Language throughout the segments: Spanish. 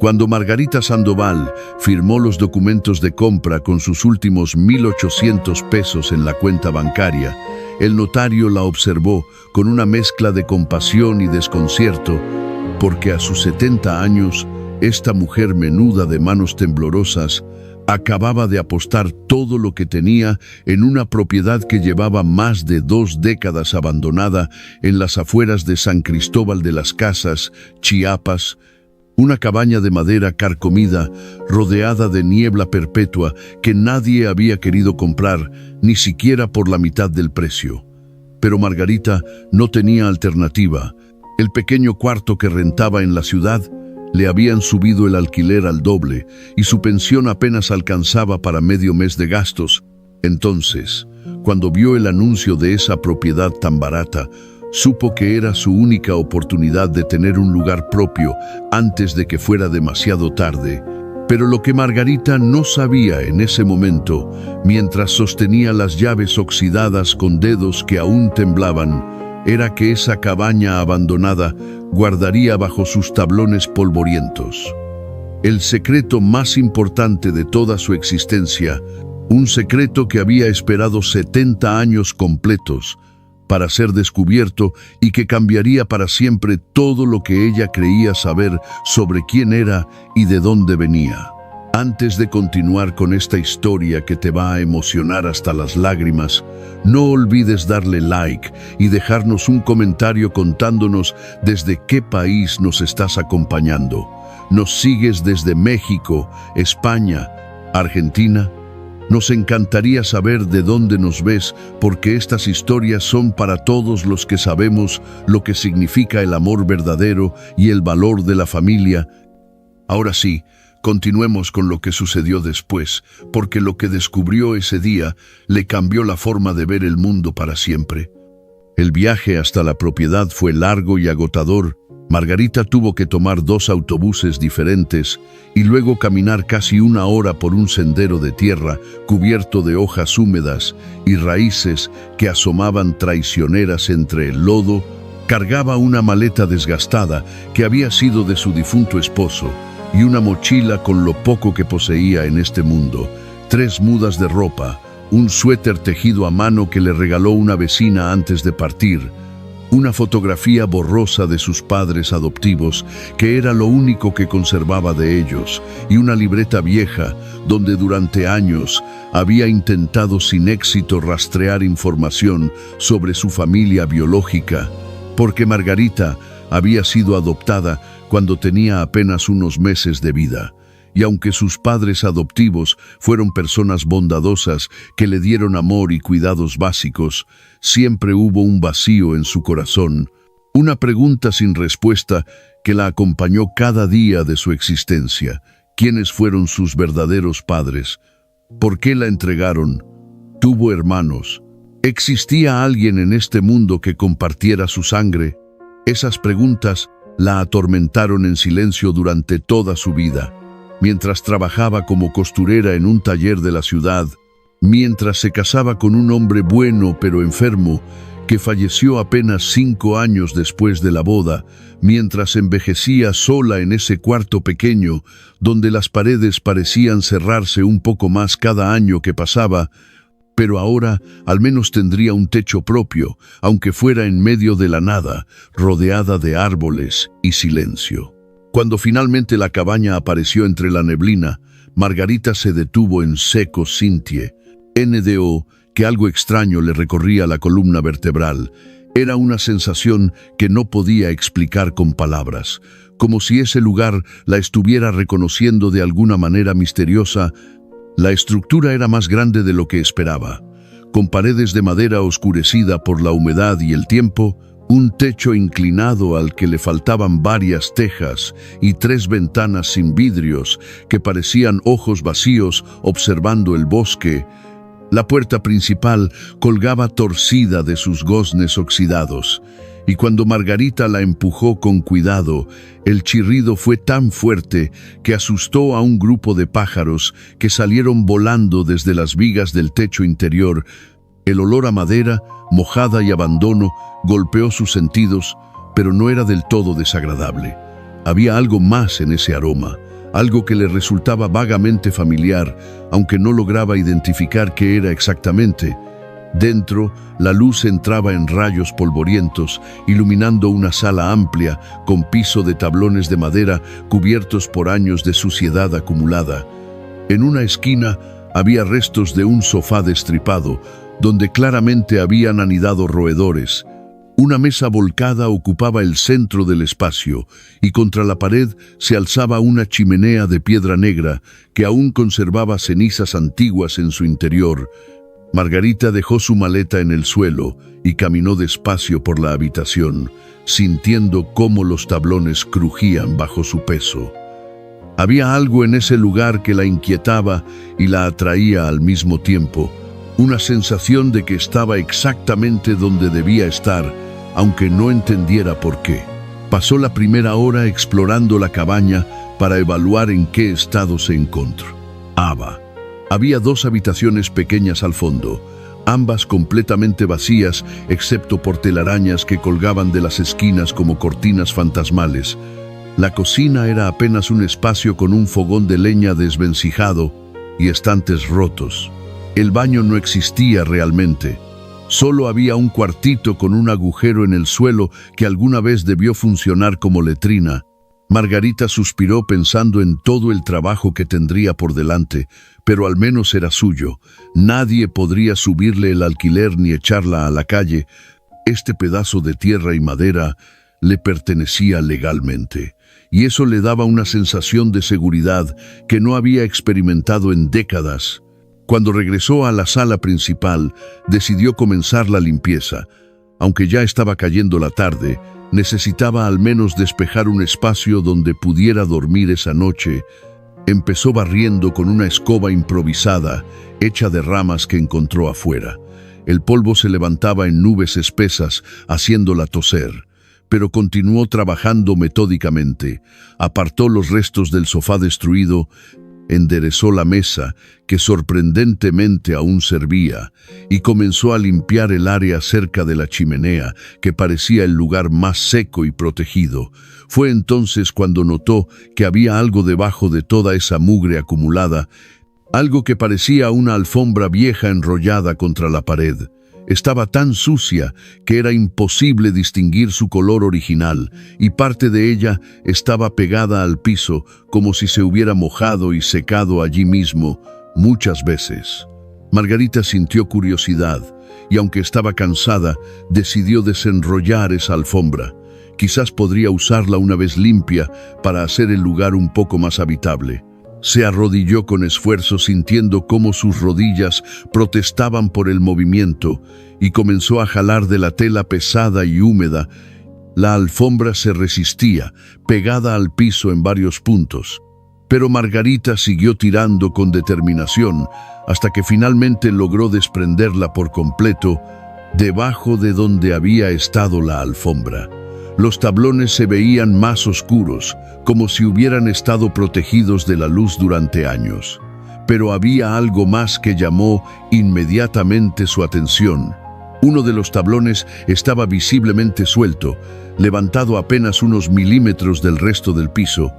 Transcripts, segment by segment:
Cuando Margarita Sandoval firmó los documentos de compra con sus últimos 1.800 pesos en la cuenta bancaria, el notario la observó con una mezcla de compasión y desconcierto, porque a sus 70 años, esta mujer menuda de manos temblorosas acababa de apostar todo lo que tenía en una propiedad que llevaba más de 2 décadas abandonada en las afueras de San Cristóbal de las Casas, Chiapas, una cabaña de madera carcomida, rodeada de niebla perpetua que nadie había querido comprar, ni siquiera por la mitad del precio. Pero Margarita no tenía alternativa. El pequeño cuarto que rentaba en la ciudad le habían subido el alquiler al doble y su pensión apenas alcanzaba para medio mes de gastos. Entonces, cuando vio el anuncio de esa propiedad tan barata, supo que era su única oportunidad de tener un lugar propio antes de que fuera demasiado tarde. Pero lo que Margarita no sabía en ese momento, mientras sostenía las llaves oxidadas con dedos que aún temblaban, era que esa cabaña abandonada guardaría bajo sus tablones polvorientos el secreto más importante de toda su existencia, un secreto que había esperado 70 años completos para ser descubierto y que cambiaría para siempre todo lo que ella creía saber sobre quién era y de dónde venía. Antes de continuar con esta historia que te va a emocionar hasta las lágrimas, no olvides darle like y dejarnos un comentario contándonos desde qué país nos estás acompañando. ¿Nos sigues desde México, España, Argentina? Nos encantaría saber de dónde nos ves, porque estas historias son para todos los que sabemos lo que significa el amor verdadero y el valor de la familia. Ahora sí, continuemos con lo que sucedió después, porque lo que descubrió ese día le cambió la forma de ver el mundo para siempre. El viaje hasta la propiedad fue largo y agotador. Margarita tuvo que tomar 2 autobuses diferentes y luego caminar casi 1 hora por un sendero de tierra cubierto de hojas húmedas y raíces que asomaban traicioneras entre el lodo. Cargaba una maleta desgastada que había sido de su difunto esposo y una mochila con lo poco que poseía en este mundo, 3 mudas de ropa, un suéter tejido a mano que le regaló una vecina antes de partir, una fotografía borrosa de sus padres adoptivos, que era lo único que conservaba de ellos, y una libreta vieja donde durante años había intentado sin éxito rastrear información sobre su familia biológica, porque Margarita había sido adoptada cuando tenía apenas unos meses de vida. Y aunque sus padres adoptivos fueron personas bondadosas que le dieron amor y cuidados básicos, siempre hubo un vacío en su corazón, una pregunta sin respuesta que la acompañó cada día de su existencia. ¿Quiénes fueron sus verdaderos padres? ¿Por qué la entregaron? ¿Tuvo hermanos? ¿Existía alguien en este mundo que compartiera su sangre? Esas preguntas la atormentaron en silencio durante toda su vida. Mientras trabajaba como costurera en un taller de la ciudad, mientras se casaba con un hombre bueno pero enfermo, que falleció apenas 5 años después de la boda, mientras envejecía sola en ese cuarto pequeño, donde las paredes parecían cerrarse un poco más cada año que pasaba, pero ahora al menos tendría un techo propio, aunque fuera en medio de la nada, rodeada de árboles y silencio. Cuando finalmente la cabaña apareció entre la neblina, Margarita se detuvo en seco Cintie. NDO, que algo extraño le recorría la columna vertebral. Era una sensación que no podía explicar con palabras, como si ese lugar la estuviera reconociendo de alguna manera misteriosa. La estructura era más grande de lo que esperaba, con paredes de madera oscurecida por la humedad y el tiempo, un techo inclinado al que le faltaban varias tejas y 3 ventanas sin vidrios que parecían ojos vacíos observando el bosque. La puerta principal colgaba torcida de sus goznes oxidados, y cuando Margarita la empujó con cuidado, el chirrido fue tan fuerte que asustó a un grupo de pájaros que salieron volando desde las vigas del techo interior. El olor a madera, mojada y abandono golpeó sus sentidos, pero no era del todo desagradable. Había algo más en ese aroma, algo que le resultaba vagamente familiar, aunque no lograba identificar qué era exactamente. Dentro, la luz entraba en rayos polvorientos, iluminando una sala amplia, con piso de tablones de madera cubiertos por años de suciedad acumulada. En una esquina había restos de un sofá destripado, donde claramente habían anidado roedores. Una mesa volcada ocupaba el centro del espacio, y contra la pared se alzaba una chimenea de piedra negra que aún conservaba cenizas antiguas en su interior. Margarita dejó su maleta en el suelo y caminó despacio por la habitación, sintiendo cómo los tablones crujían bajo su peso. Había algo en ese lugar que la inquietaba y la atraía al mismo tiempo, una sensación de que estaba exactamente donde debía estar, aunque no entendiera por qué. Pasó la primera hora explorando la cabaña para evaluar en qué estado se encontraba. Había 2 habitaciones pequeñas al fondo, ambas completamente vacías, excepto por telarañas que colgaban de las esquinas como cortinas fantasmales. La cocina era apenas un espacio con un fogón de leña desvencijado y estantes rotos. El baño no existía realmente. Solo había un cuartito con un agujero en el suelo que alguna vez debió funcionar como letrina. Margarita suspiró pensando en todo el trabajo que tendría por delante, pero al menos era suyo. Nadie podría subirle el alquiler ni echarla a la calle. Este pedazo de tierra y madera le pertenecía legalmente, y eso le daba una sensación de seguridad que no había experimentado en décadas. Cuando regresó a la sala principal, decidió comenzar la limpieza. Aunque ya estaba cayendo la tarde, necesitaba al menos despejar un espacio donde pudiera dormir esa noche. Empezó barriendo con una escoba improvisada, hecha de ramas que encontró afuera. El polvo se levantaba en nubes espesas, haciéndola toser, pero continuó trabajando metódicamente. Apartó los restos del sofá destruido, enderezó la mesa, que sorprendentemente aún servía, y comenzó a limpiar el área cerca de la chimenea, que parecía el lugar más seco y protegido. Fue entonces cuando notó que había algo debajo de toda esa mugre acumulada, algo que parecía una alfombra vieja enrollada contra la pared. Estaba tan sucia que era imposible distinguir su color original, y parte de ella estaba pegada al piso como si se hubiera mojado y secado allí mismo muchas veces. Margarita sintió curiosidad y, aunque estaba cansada, decidió desenrollar esa alfombra. Quizás podría usarla una vez limpia para hacer el lugar un poco más habitable. Se arrodilló con esfuerzo, sintiendo cómo sus rodillas protestaban por el movimiento, y comenzó a jalar de la tela pesada y húmeda. La alfombra se resistía, pegada al piso en varios puntos. Pero Margarita siguió tirando con determinación hasta que finalmente logró desprenderla por completo debajo de donde había estado la alfombra. Los tablones se veían más oscuros, como si hubieran estado protegidos de la luz durante años. Pero había algo más que llamó inmediatamente su atención. Uno de los tablones estaba visiblemente suelto, levantado apenas unos milímetros del resto del piso.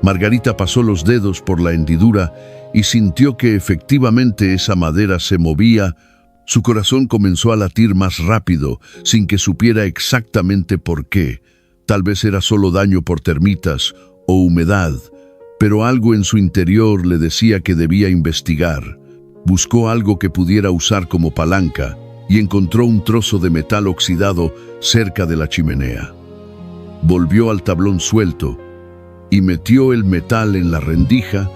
Margarita pasó los dedos por la hendidura y sintió que efectivamente esa madera se movía. Su corazón comenzó a latir más rápido, sin que supiera exactamente por qué. Tal vez era solo daño por termitas o humedad, pero algo en su interior le decía que debía investigar. Buscó algo que pudiera usar como palanca y encontró un trozo de metal oxidado cerca de la chimenea. Volvió al tablón suelto y metió el metal en la rendija.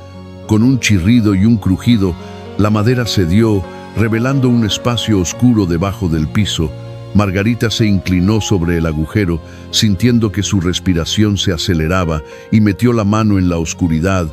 Con un chirrido y un crujido, la madera cedió, revelando un espacio oscuro debajo del piso. Margarita se inclinó sobre el agujero, sintiendo que su respiración se aceleraba, y metió la mano en la oscuridad.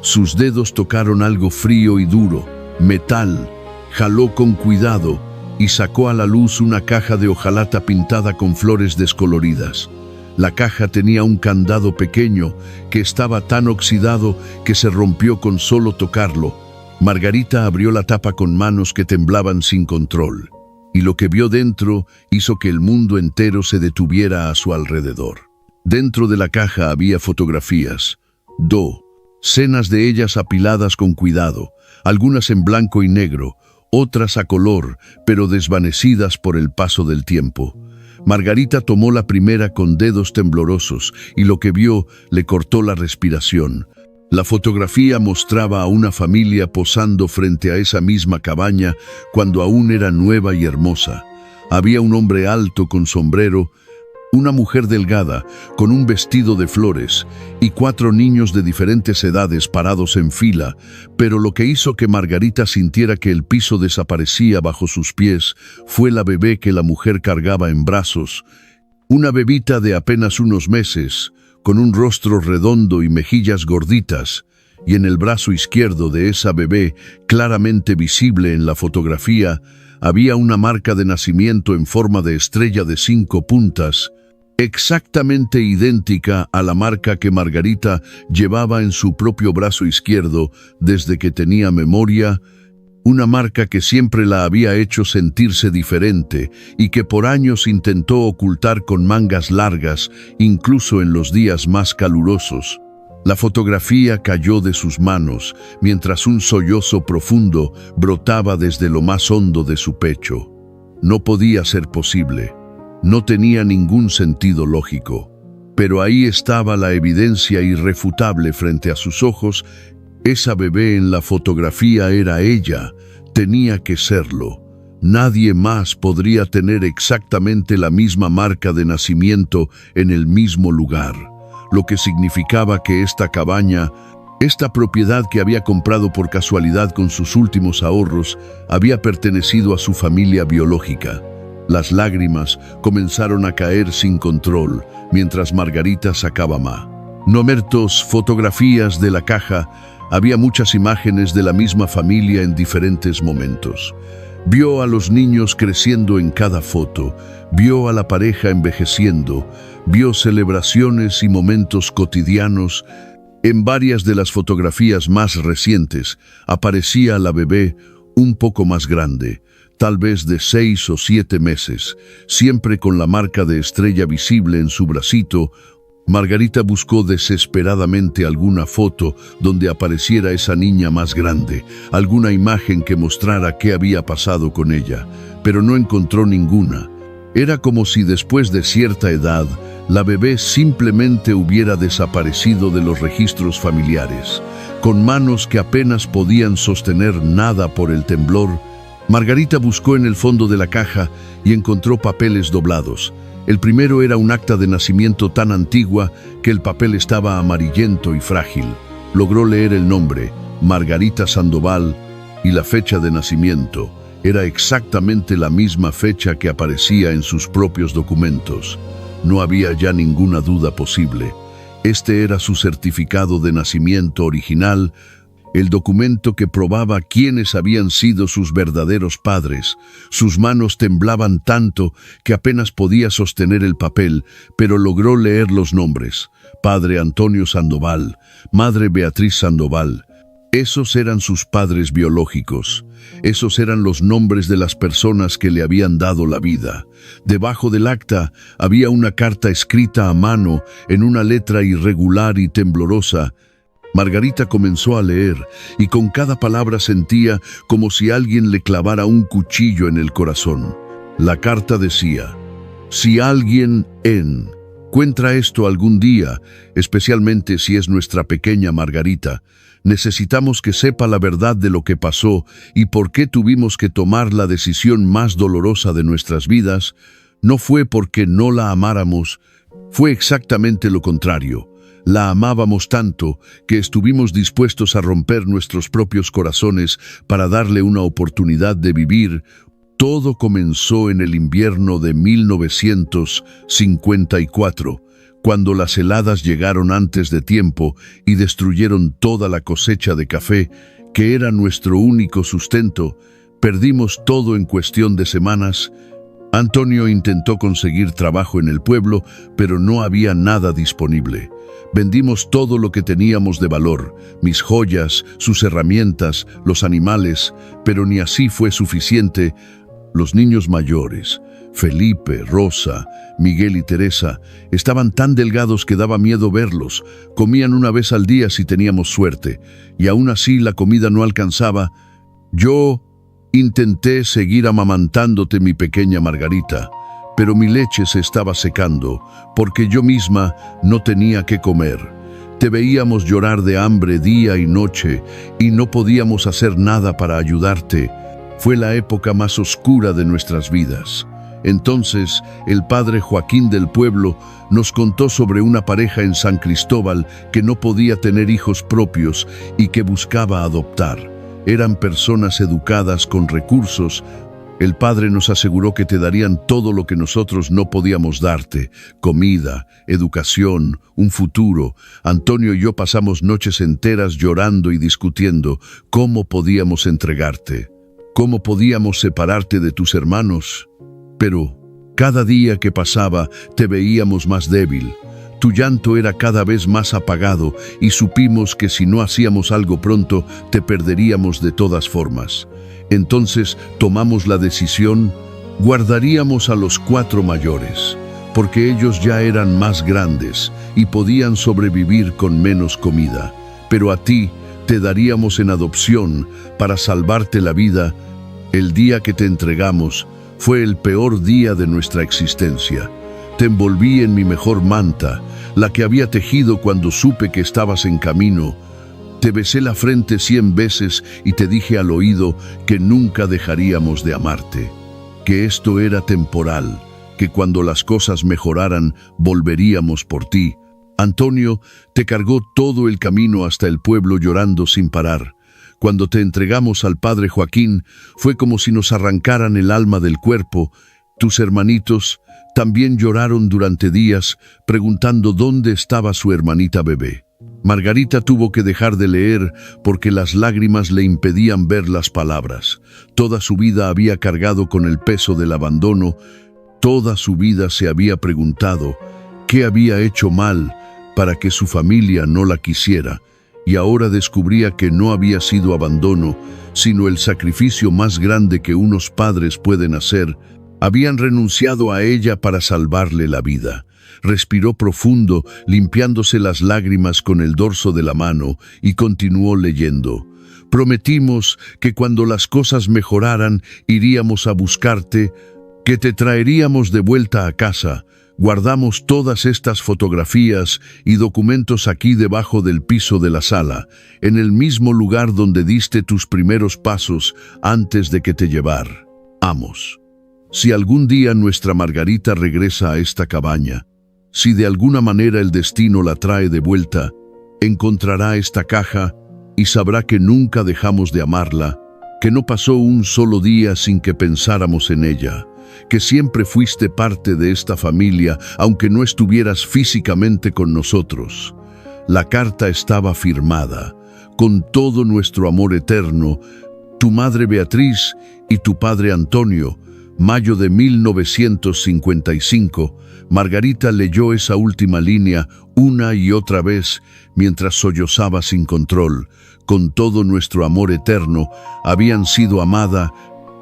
Sus dedos tocaron algo frío y duro, metal. Jaló con cuidado y sacó a la luz una caja de hojalata pintada con flores descoloridas. La caja tenía un candado pequeño que estaba tan oxidado que se rompió con solo tocarlo. Margarita abrió la tapa con manos que temblaban sin control, y lo que vio dentro hizo que el mundo entero se detuviera a su alrededor. Dentro de la caja había fotografías, Cenas de ellas apiladas con cuidado, algunas en blanco y negro, otras a color, pero desvanecidas por el paso del tiempo. Margarita tomó la primera con dedos temblorosos y lo que vio le cortó la respiración. La fotografía mostraba a una familia posando frente a esa misma cabaña cuando aún era nueva y hermosa. Había un hombre alto con sombrero, una mujer delgada con un vestido de flores y 4 niños de diferentes edades parados en fila, pero lo que hizo que Margarita sintiera que el piso desaparecía bajo sus pies fue la bebé que la mujer cargaba en brazos, una bebita de apenas unos meses, con un rostro redondo y mejillas gorditas, y en el brazo izquierdo de esa bebé, claramente visible en la fotografía, había una marca de nacimiento en forma de estrella de 5 puntas, exactamente idéntica a la marca que Margarita llevaba en su propio brazo izquierdo desde que tenía memoria, una marca que siempre la había hecho sentirse diferente y que por años intentó ocultar con mangas largas, incluso en los días más calurosos. La fotografía cayó de sus manos, mientras un sollozo profundo brotaba desde lo más hondo de su pecho. No podía ser posible. No tenía ningún sentido lógico. Pero ahí estaba la evidencia irrefutable frente a sus ojos. Esa bebé en la fotografía era ella. Tenía que serlo. Nadie más podría tener exactamente la misma marca de nacimiento en el mismo lugar, lo que significaba que esta cabaña, esta propiedad que había comprado por casualidad con sus últimos ahorros, había pertenecido a su familia biológica. Las lágrimas comenzaron a caer sin control mientras Margarita sacaba números, fotografías de la caja. Había muchas imágenes de la misma familia en diferentes momentos. Vio a los niños creciendo en cada foto, vio a la pareja envejeciendo, vio celebraciones y momentos cotidianos. En varias de las fotografías más recientes aparecía la bebé un poco más grande, tal vez de 6 o 7 meses, siempre con la marca de estrella visible en su bracito. Margarita buscó desesperadamente alguna foto donde apareciera esa niña más grande, alguna imagen que mostrara qué había pasado con ella, pero no encontró ninguna. Era como si después de cierta edad, la bebé simplemente hubiera desaparecido de los registros familiares, con manos que apenas podían sostener nada por el temblor. Margarita buscó en el fondo de la caja y encontró papeles doblados. El primero era un acta de nacimiento tan antigua que el papel estaba amarillento y frágil. Logró leer el nombre, Margarita Sandoval, y la fecha de nacimiento. Era exactamente la misma fecha que aparecía en sus propios documentos. No había ya ninguna duda posible. Este era su certificado de nacimiento original, el documento que probaba quiénes habían sido sus verdaderos padres. Sus manos temblaban tanto que apenas podía sostener el papel, pero logró leer los nombres. Padre Antonio Sandoval, Madre Beatriz Sandoval. Esos eran sus padres biológicos. Esos eran los nombres de las personas que le habían dado la vida. Debajo del acta había una carta escrita a mano en una letra irregular y temblorosa. Margarita comenzó a leer y con cada palabra sentía como si alguien le clavara un cuchillo en el corazón. La carta decía: si alguien encuentra esto algún día, especialmente si es nuestra pequeña Margarita, necesitamos que sepa la verdad de lo que pasó y por qué tuvimos que tomar la decisión más dolorosa de nuestras vidas. No fue porque no la amáramos, fue exactamente lo contrario. La amábamos tanto que estuvimos dispuestos a romper nuestros propios corazones para darle una oportunidad de vivir. Todo comenzó en el invierno de 1954, cuando las heladas llegaron antes de tiempo y destruyeron toda la cosecha de café, que era nuestro único sustento. Perdimos todo en cuestión de semanas. Antonio intentó conseguir trabajo en el pueblo, pero no había nada disponible. Vendimos todo lo que teníamos de valor, mis joyas, sus herramientas, los animales, pero ni así fue suficiente. Los niños mayores, Felipe, Rosa, Miguel y Teresa estaban tan delgados que daba miedo verlos. Comían una vez al día si teníamos suerte, y aún así la comida no alcanzaba. Yo intenté seguir amamantándote, mi pequeña Margarita, pero mi leche se estaba secando, porque yo misma no tenía qué comer. Te veíamos llorar de hambre día y noche, y no podíamos hacer nada para ayudarte. Fue la época más oscura de nuestras vidas. Entonces, el padre Joaquín del pueblo nos contó sobre una pareja en San Cristóbal que no podía tener hijos propios y que buscaba adoptar. Eran personas educadas con recursos. El padre nos aseguró que te darían todo lo que nosotros no podíamos darte: comida, educación, un futuro. Antonio y yo pasamos noches enteras llorando y discutiendo cómo podíamos entregarte, cómo podíamos separarte de tus hermanos. Pero cada día que pasaba te veíamos más débil. Tu llanto era cada vez más apagado y supimos que si no hacíamos algo pronto te perderíamos de todas formas. Entonces tomamos la decisión: guardaríamos a los 4 mayores, porque ellos ya eran más grandes y podían sobrevivir con menos comida. Pero a ti te daríamos en adopción para salvarte la vida. El día que te entregamos fue el peor día de nuestra existencia. Te envolví en mi mejor manta, la que había tejido cuando supe que estabas en camino. Te besé la frente 100 veces y te dije al oído que nunca dejaríamos de amarte, que esto era temporal, que cuando las cosas mejoraran volveríamos por ti. Antonio te cargó todo el camino hasta el pueblo llorando sin parar. Cuando te entregamos al padre Joaquín, fue como si nos arrancaran el alma del cuerpo. Tus hermanitos también lloraron durante días, preguntando dónde estaba su hermanita bebé. Margarita tuvo que dejar de leer porque las lágrimas le impedían ver las palabras. Toda su vida había cargado con el peso del abandono. Toda su vida se había preguntado qué había hecho mal para que su familia no la quisiera. Y ahora descubría que no había sido abandono, sino el sacrificio más grande que unos padres pueden hacer. Habían renunciado a ella para salvarle la vida. Respiró profundo, limpiándose las lágrimas con el dorso de la mano, y continuó leyendo. Prometimos que cuando las cosas mejoraran, iríamos a buscarte, que te traeríamos de vuelta a casa. Guardamos todas estas fotografías y documentos aquí debajo del piso de la sala, en el mismo lugar donde diste tus primeros pasos antes de que te lleváramos. Si algún día nuestra Margarita regresa a esta cabaña, si de alguna manera el destino la trae de vuelta, encontrará esta caja y sabrá que nunca dejamos de amarla, que no pasó un solo día sin que pensáramos en ella, que siempre fuiste parte de esta familia, aunque no estuvieras físicamente con nosotros. La carta estaba firmada, con todo nuestro amor eterno, tu madre Beatriz y tu padre Antonio. Mayo de 1955, Margarita leyó esa última línea una y otra vez mientras sollozaba sin control. Con todo nuestro amor eterno, habían sido amada,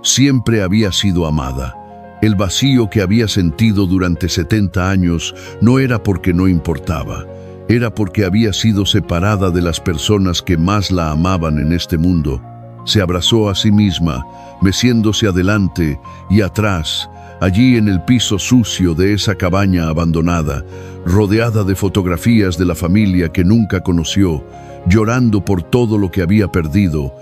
siempre había sido amada. El vacío que había sentido durante 70 años no era porque no importaba, era porque había sido separada de las personas que más la amaban en este mundo. Se abrazó a sí misma, meciéndose adelante y atrás, allí en el piso sucio de esa cabaña abandonada, rodeada de fotografías de la familia que nunca conoció, llorando por todo lo que había perdido,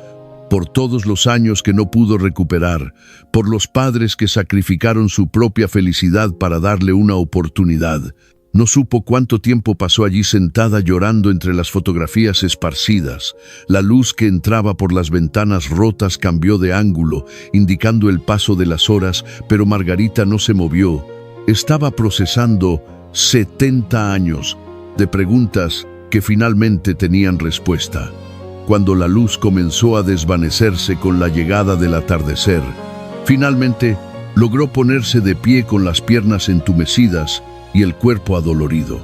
por todos los años que no pudo recuperar, por los padres que sacrificaron su propia felicidad para darle una oportunidad. No supo cuánto tiempo pasó allí sentada llorando entre las fotografías esparcidas. La luz que entraba por las ventanas rotas cambió de ángulo, indicando el paso de las horas, pero Margarita no se movió. Estaba procesando 70 años de preguntas que finalmente tenían respuesta. Cuando la luz comenzó a desvanecerse con la llegada del atardecer, finalmente logró ponerse de pie con las piernas entumecidas y el cuerpo adolorido.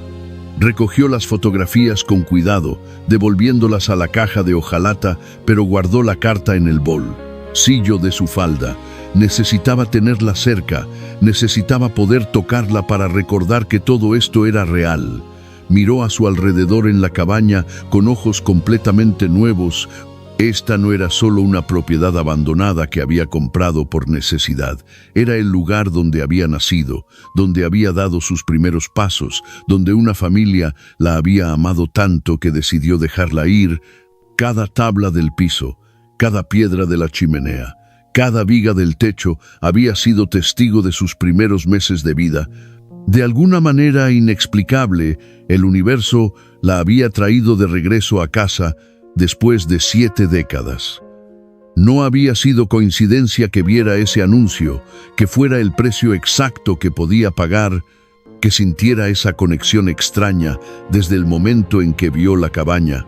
Recogió las fotografías con cuidado, devolviéndolas a la caja de hojalata, pero guardó la carta en el bolsillo de su falda. Necesitaba tenerla cerca, necesitaba poder tocarla para recordar que todo esto era real. Miró a su alrededor en la cabaña con ojos completamente nuevos. Esta no era solo una propiedad abandonada que había comprado por necesidad. Era el lugar donde había nacido, donde había dado sus primeros pasos, donde una familia la había amado tanto que decidió dejarla ir. Cada tabla del piso, cada piedra de la chimenea, cada viga del techo había sido testigo de sus primeros meses de vida. De alguna manera inexplicable, el universo la había traído de regreso a casa después de 7 décadas. No había sido coincidencia que viera ese anuncio, que fuera el precio exacto que podía pagar, que sintiera esa conexión extraña desde el momento en que vio la cabaña.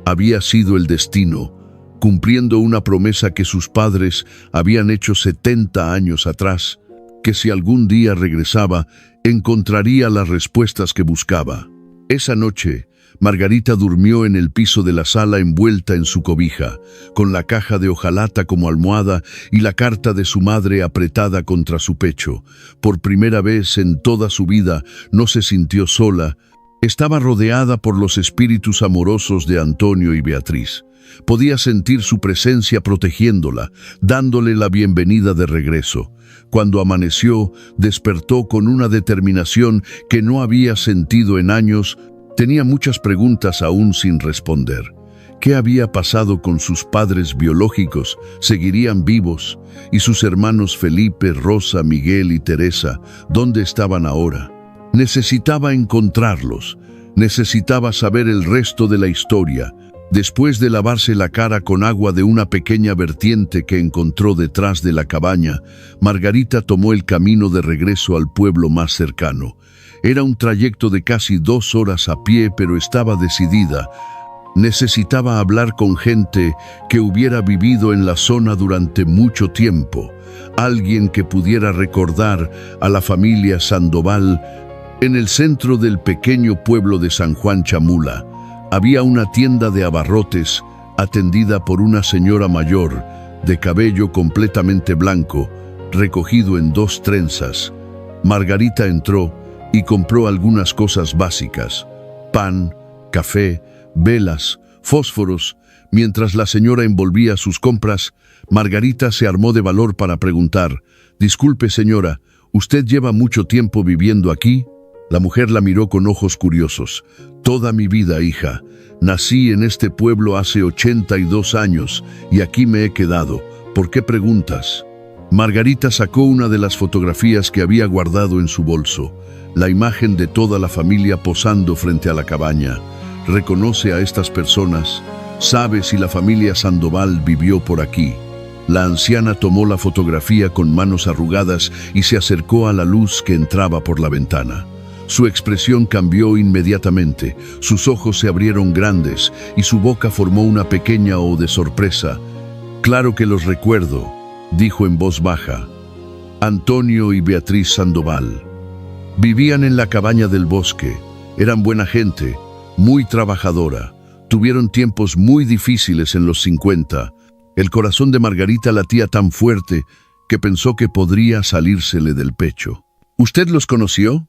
Había sido el destino, cumpliendo una promesa que sus padres habían hecho 70 años atrás, que si algún día regresaba, encontraría las respuestas que buscaba. Esa noche, Margarita durmió en el piso de la sala envuelta en su cobija, con la caja de hojalata como almohada y la carta de su madre apretada contra su pecho. Por primera vez en toda su vida no se sintió sola. Estaba rodeada por los espíritus amorosos de Antonio y Beatriz. Podía sentir su presencia protegiéndola, dándole la bienvenida de regreso. Cuando amaneció, despertó con una determinación que no había sentido en años. Tenía muchas preguntas aún sin responder. ¿Qué había pasado con sus padres biológicos? ¿Seguirían vivos? ¿Y sus hermanos Felipe, Rosa, Miguel y Teresa? ¿Dónde estaban ahora? Necesitaba encontrarlos. Necesitaba saber el resto de la historia. Después de lavarse la cara con agua de una pequeña vertiente que encontró detrás de la cabaña, Margarita tomó el camino de regreso al pueblo más cercano. Era un trayecto de casi 2 horas a pie, pero estaba decidida. Necesitaba hablar con gente que hubiera vivido en la zona durante mucho tiempo. Alguien que pudiera recordar a la familia Sandoval. En el centro del pequeño pueblo de San Juan Chamula, había una tienda de abarrotes atendida por una señora mayor, de cabello completamente blanco, recogido en 2 trenzas. Margarita entró y compró algunas cosas básicas: pan, café, velas, fósforos. Mientras la señora envolvía sus compras, Margarita se armó de valor para preguntar: «Disculpe, señora, ¿usted lleva mucho tiempo viviendo aquí?» La mujer la miró con ojos curiosos. «Toda mi vida, hija. Nací en este pueblo hace 82 años y aquí me he quedado. ¿Por qué preguntas?» Margarita sacó una de las fotografías que había guardado en su bolso. La imagen de toda la familia posando frente a la cabaña. «¿Reconoce a estas personas? ¿Sabe si la familia Sandoval vivió por aquí?» La anciana tomó la fotografía con manos arrugadas y se acercó a la luz que entraba por la ventana. Su expresión cambió inmediatamente, sus ojos se abrieron grandes y su boca formó una pequeña O de sorpresa. «Claro que los recuerdo», dijo en voz baja. «Antonio y Beatriz Sandoval. Vivían en la cabaña del bosque, eran buena gente, muy trabajadora. Tuvieron tiempos muy difíciles en los 50. El corazón de Margarita latía tan fuerte que pensó que podría salírsele del pecho. «¿Usted los conoció?»,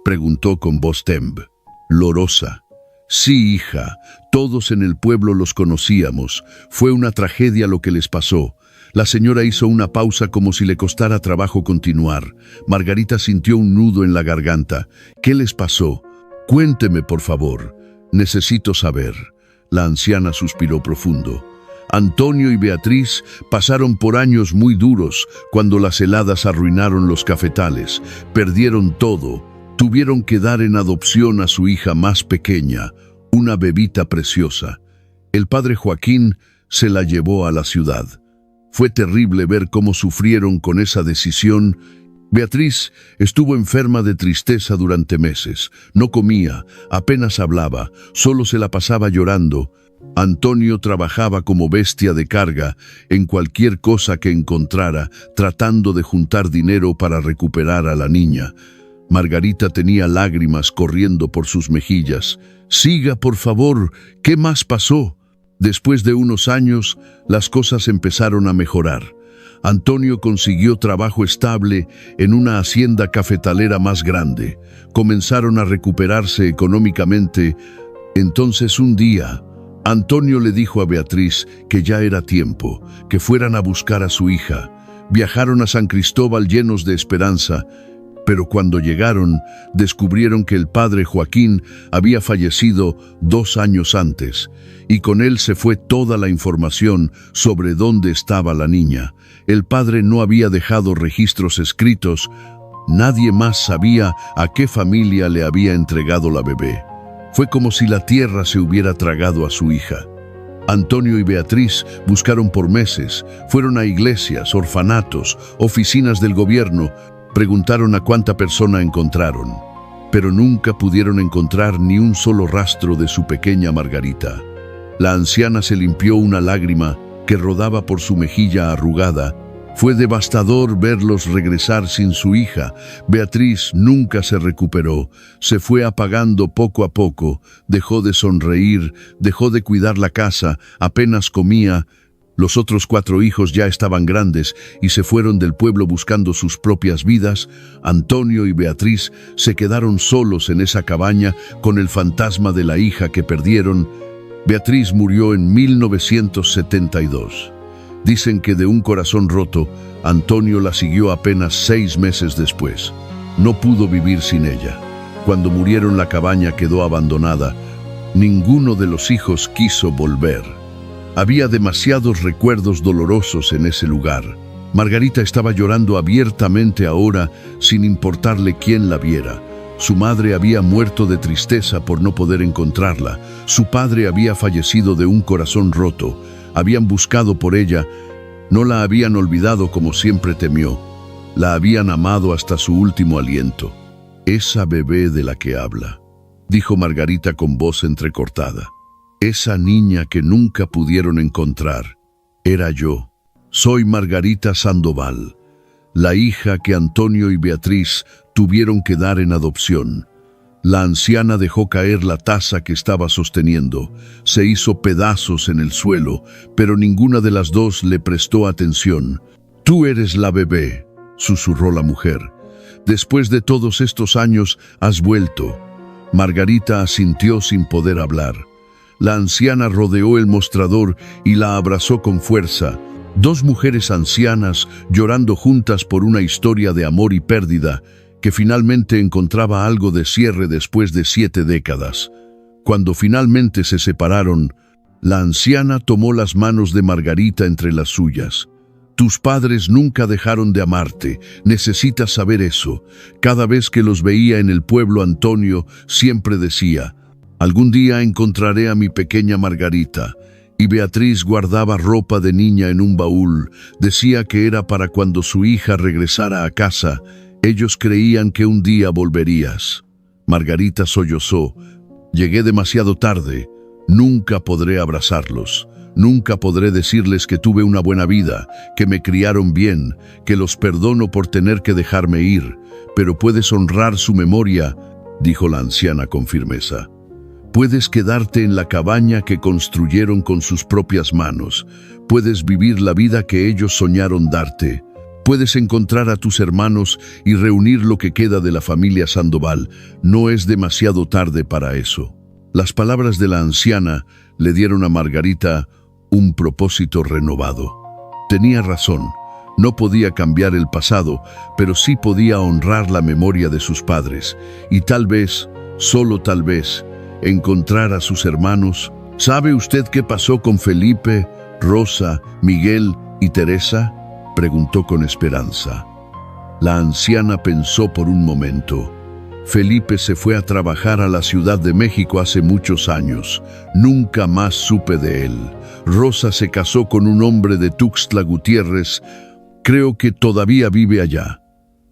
preguntó con voz temblorosa. «Sí, hija, todos en el pueblo los conocíamos. Fue una tragedia lo que les pasó». La señora hizo una pausa como si le costara trabajo continuar. Margarita sintió un nudo en la garganta. «¿Qué les pasó? Cuénteme, por favor. Necesito saber». La anciana suspiró profundo. «Antonio y Beatriz pasaron por años muy duros cuando las heladas arruinaron los cafetales. Perdieron todo. Tuvieron que dar en adopción a su hija más pequeña, una bebita preciosa. El padre Joaquín se la llevó a la ciudad. Fue terrible ver cómo sufrieron con esa decisión. Beatriz estuvo enferma de tristeza durante meses. No comía, apenas hablaba, solo se la pasaba llorando. Antonio trabajaba como bestia de carga en cualquier cosa que encontrara, tratando de juntar dinero para recuperar a la niña. Margarita tenía lágrimas corriendo por sus mejillas. «Siga, por favor, ¿qué más pasó?» Después de unos años, las cosas empezaron a mejorar. Antonio consiguió trabajo estable en una hacienda cafetalera más grande. Comenzaron a recuperarse económicamente. Entonces un día, Antonio le dijo a Beatriz que ya era tiempo, que fueran a buscar a su hija. Viajaron a San Cristóbal llenos de esperanza, pero cuando llegaron, descubrieron que el padre Joaquín había fallecido 2 años antes, y con él se fue toda la información sobre dónde estaba la niña. El padre no había dejado registros escritos. Nadie más sabía a qué familia le había entregado la bebé. Fue como si la tierra se hubiera tragado a su hija. Antonio y Beatriz buscaron por meses, fueron a iglesias, orfanatos, oficinas del gobierno, preguntaron a cuánta persona encontraron, pero nunca pudieron encontrar ni un solo rastro de su pequeña Margarita. La anciana se limpió una lágrima que rodaba por su mejilla arrugada. Fue devastador verlos regresar sin su hija. Beatriz nunca se recuperó, se fue apagando poco a poco, dejó de sonreír, dejó de cuidar la casa, apenas comía. Los otros 4 hijos ya estaban grandes y se fueron del pueblo buscando sus propias vidas. Antonio y Beatriz se quedaron solos en esa cabaña con el fantasma de la hija que perdieron. Beatriz murió en 1972. Dicen que de un corazón roto, Antonio la siguió apenas 6 meses después. No pudo vivir sin ella. Cuando murieron, la cabaña quedó abandonada. Ninguno de los hijos quiso volver. Había demasiados recuerdos dolorosos en ese lugar. Margarita estaba llorando abiertamente ahora, sin importarle quién la viera. Su madre había muerto de tristeza por no poder encontrarla. Su padre había fallecido de un corazón roto. Habían buscado por ella, no la habían olvidado como siempre temió. La habían amado hasta su último aliento. Esa bebé de la que habla, dijo Margarita con voz entrecortada. Esa niña que nunca pudieron encontrar, era yo. Soy Margarita Sandoval, la hija que Antonio y Beatriz tuvieron que dar en adopción. La anciana dejó caer la taza que estaba sosteniendo. Se hizo pedazos en el suelo, pero ninguna de las dos le prestó atención. «Tú eres la bebé», susurró la mujer. «Después de todos estos años has vuelto». Margarita asintió sin poder hablar. La anciana rodeó el mostrador y la abrazó con fuerza. 2 mujeres ancianas llorando juntas por una historia de amor y pérdida que finalmente encontraba algo de cierre después de 7 décadas. Cuando finalmente se separaron, la anciana tomó las manos de Margarita entre las suyas. «Tus padres nunca dejaron de amarte, necesitas saber eso». Cada vez que los veía en el pueblo, Antonio siempre decía: «Algún día encontraré a mi pequeña Margarita». Y Beatriz guardaba ropa de niña en un baúl. Decía que era para cuando su hija regresara a casa. Ellos creían que un día volverías. Margarita sollozó. «Llegué demasiado tarde. Nunca podré abrazarlos. Nunca podré decirles que tuve una buena vida, que me criaron bien, que los perdono por tener que dejarme ir. Pero puedes honrar su memoria», dijo la anciana con firmeza. «Puedes quedarte en la cabaña que construyeron con sus propias manos. Puedes vivir la vida que ellos soñaron darte. Puedes encontrar a tus hermanos y reunir lo que queda de la familia Sandoval. No es demasiado tarde para eso». Las palabras de la anciana le dieron a Margarita un propósito renovado. Tenía razón. No podía cambiar el pasado, pero sí podía honrar la memoria de sus padres. Y tal vez, solo tal vez, encontrar a sus hermanos. «¿Sabe usted qué pasó con Felipe, Rosa, Miguel y Teresa?», preguntó con esperanza. La anciana pensó por un momento. «Felipe se fue a trabajar a la Ciudad de México hace muchos años. Nunca más supe de él. Rosa se casó con un hombre de Tuxtla Gutiérrez. Creo que todavía vive allá.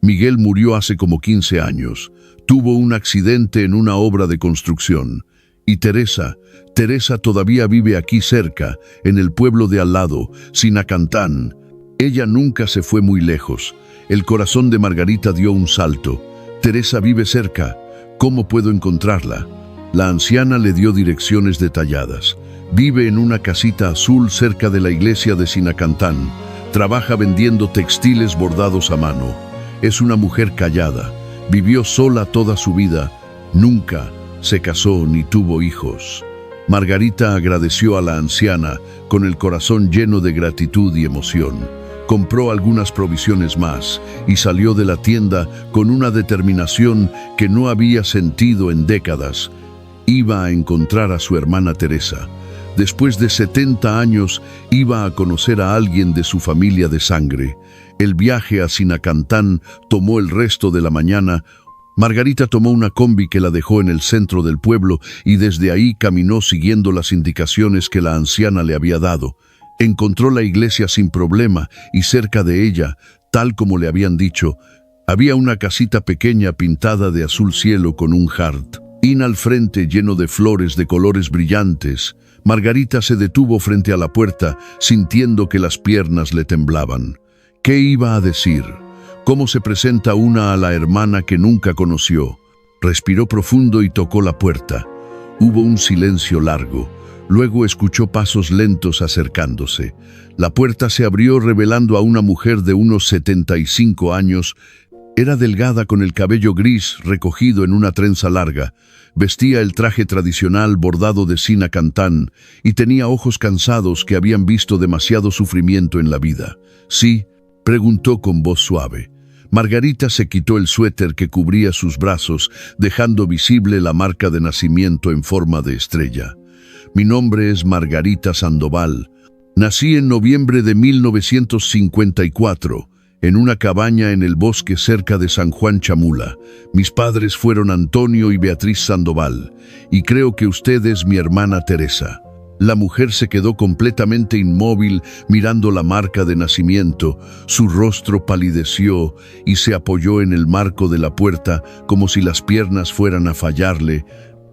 Miguel murió hace como 15 años. Tuvo un accidente en una obra de construcción. Y Teresa todavía vive aquí cerca, en el pueblo de al lado, Sinacantán. Ella nunca se fue muy lejos». El corazón de Margarita dio un salto. «Teresa vive cerca. ¿Cómo puedo encontrarla?». La anciana le dio direcciones detalladas. «Vive en una casita azul cerca de la iglesia de Sinacantán. Trabaja vendiendo textiles bordados a mano. Es una mujer callada. Vivió sola toda su vida. Nunca se casó ni tuvo hijos. Margarita agradeció a la anciana con el corazón lleno de gratitud y emoción. Compró algunas provisiones más y salió de la tienda con una determinación que no había sentido en décadas. Iba a encontrar a su hermana Teresa. Después de 70 años, iba a conocer a alguien de su familia de sangre. El viaje a Sinacantán tomó el resto de la mañana. Margarita tomó una combi que la dejó en el centro del pueblo y desde ahí caminó siguiendo las indicaciones que la anciana le había dado. Encontró la iglesia sin problema y cerca de ella, tal como le habían dicho, había una casita pequeña pintada de azul cielo con un jardín al frente lleno de flores de colores brillantes. Margarita se detuvo frente a la puerta, sintiendo que las piernas le temblaban. ¿Qué iba a decir? ¿Cómo se presenta una a la hermana que nunca conoció? Respiró profundo y tocó la puerta. Hubo un silencio largo. Luego escuchó pasos lentos acercándose. La puerta se abrió revelando a una mujer de unos 75 años. Era delgada con el cabello gris recogido en una trenza larga. Vestía el traje tradicional bordado de Sinacantán y tenía ojos cansados que habían visto demasiado sufrimiento en la vida. ¿Sí?, preguntó con voz suave. Margarita se quitó el suéter que cubría sus brazos, dejando visible la marca de nacimiento en forma de estrella. Mi nombre es Margarita Sandoval. Nací en noviembre de 1954, en una cabaña en el bosque cerca de San Juan Chamula. Mis padres fueron Antonio y Beatriz Sandoval, y creo que usted es mi hermana Teresa. La mujer se quedó completamente inmóvil mirando la marca de nacimiento. Su rostro palideció y se apoyó en el marco de la puerta como si las piernas fueran a fallarle.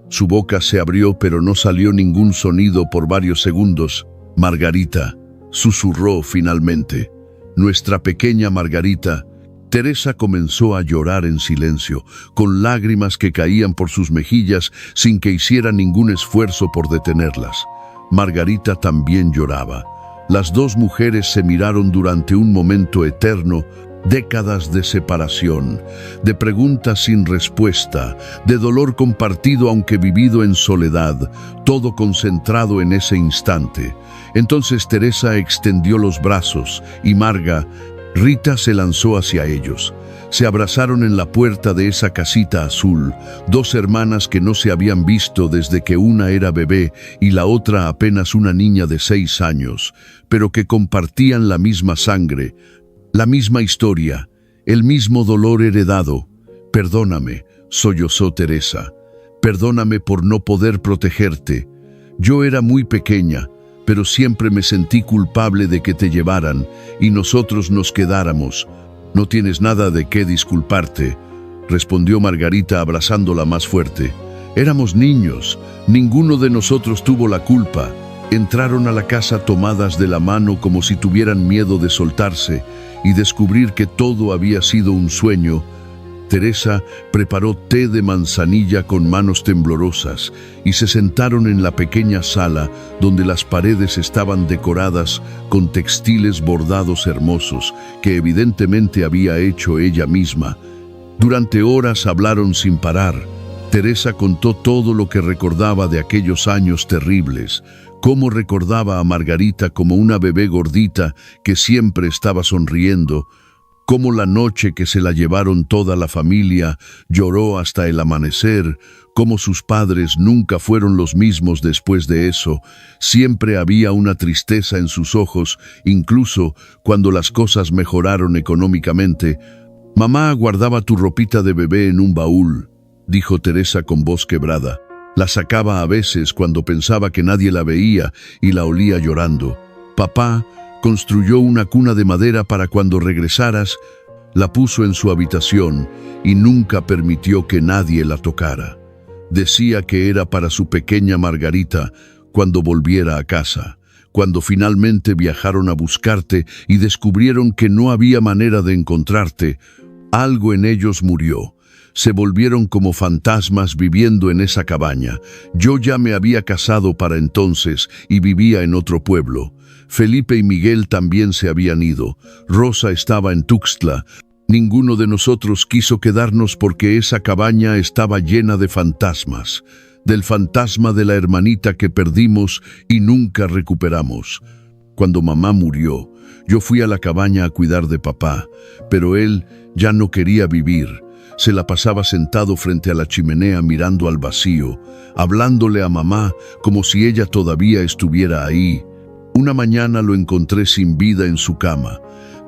Su boca se abrió pero no salió ningún sonido por varios segundos. Margarita, susurró finalmente. Nuestra pequeña Margarita. Teresa comenzó a llorar en silencio, con lágrimas que caían por sus mejillas sin que hiciera ningún esfuerzo por detenerlas. Margarita también lloraba. Las dos mujeres se miraron durante un momento eterno, décadas de separación, de preguntas sin respuesta, de dolor compartido aunque vivido en soledad, todo concentrado en ese instante. Entonces Teresa extendió los brazos y Margarita se lanzó hacia ellos. Se abrazaron en la puerta de esa casita azul, dos hermanas que no se habían visto desde que una era bebé y la otra apenas una niña de 6 años, pero que compartían la misma sangre, la misma historia, el mismo dolor heredado. Perdóname, sollozó Teresa. Perdóname por no poder protegerte. Yo era muy pequeña, pero siempre me sentí culpable de que te llevaran y nosotros nos quedáramos. No tienes nada de qué disculparte, respondió Margarita abrazándola más fuerte. Éramos niños, ninguno de nosotros tuvo la culpa. Entraron a la casa tomadas de la mano como si tuvieran miedo de soltarse y descubrir que todo había sido un sueño. Teresa preparó té de manzanilla con manos temblorosas y se sentaron en la pequeña sala donde las paredes estaban decoradas con textiles bordados hermosos que evidentemente había hecho ella misma. Durante horas hablaron sin parar. Teresa contó todo lo que recordaba de aquellos años terribles, cómo recordaba a Margarita como una bebé gordita que siempre estaba sonriendo, cómo la noche que se la llevaron toda la familia lloró hasta el amanecer, cómo sus padres nunca fueron los mismos después de eso. Siempre había una tristeza en sus ojos, incluso cuando las cosas mejoraron económicamente. Mamá guardaba tu ropita de bebé en un baúl, dijo Teresa con voz quebrada. La sacaba a veces cuando pensaba que nadie la veía y la olía llorando. Papá construyó una cuna de madera para cuando regresaras, la puso en su habitación y nunca permitió que nadie la tocara. Decía que era para su pequeña Margarita cuando volviera a casa. Cuando finalmente viajaron a buscarte y descubrieron que no había manera de encontrarte, algo en ellos murió. se volvieron como fantasmas viviendo en esa cabaña. Yo ya me había casado para entonces y vivía en otro pueblo. Felipe y Miguel también se habían ido. Rosa estaba en Tuxtla. Ninguno de nosotros quiso quedarnos porque esa cabaña estaba llena de fantasmas. Del fantasma de la hermanita que perdimos y nunca recuperamos. Cuando mamá murió, yo fui a la cabaña a cuidar de papá, pero él ya no quería vivir. Se la pasaba sentado frente a la chimenea mirando al vacío, hablándole a mamá como si ella todavía estuviera ahí. Una mañana lo encontré sin vida en su cama.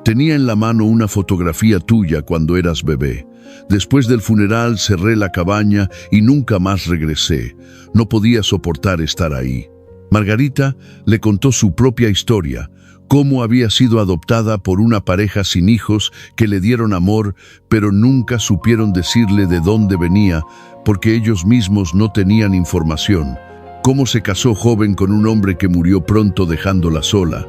Tenía en la mano una fotografía tuya cuando eras bebé. Después del funeral cerré la cabaña y nunca más regresé. No podía soportar estar ahí. Margarita le contó su propia historia, cómo había sido adoptada por una pareja sin hijos que le dieron amor, pero nunca supieron decirle de dónde venía porque ellos mismos no tenían información. Cómo se casó joven con un hombre que murió pronto dejándola sola.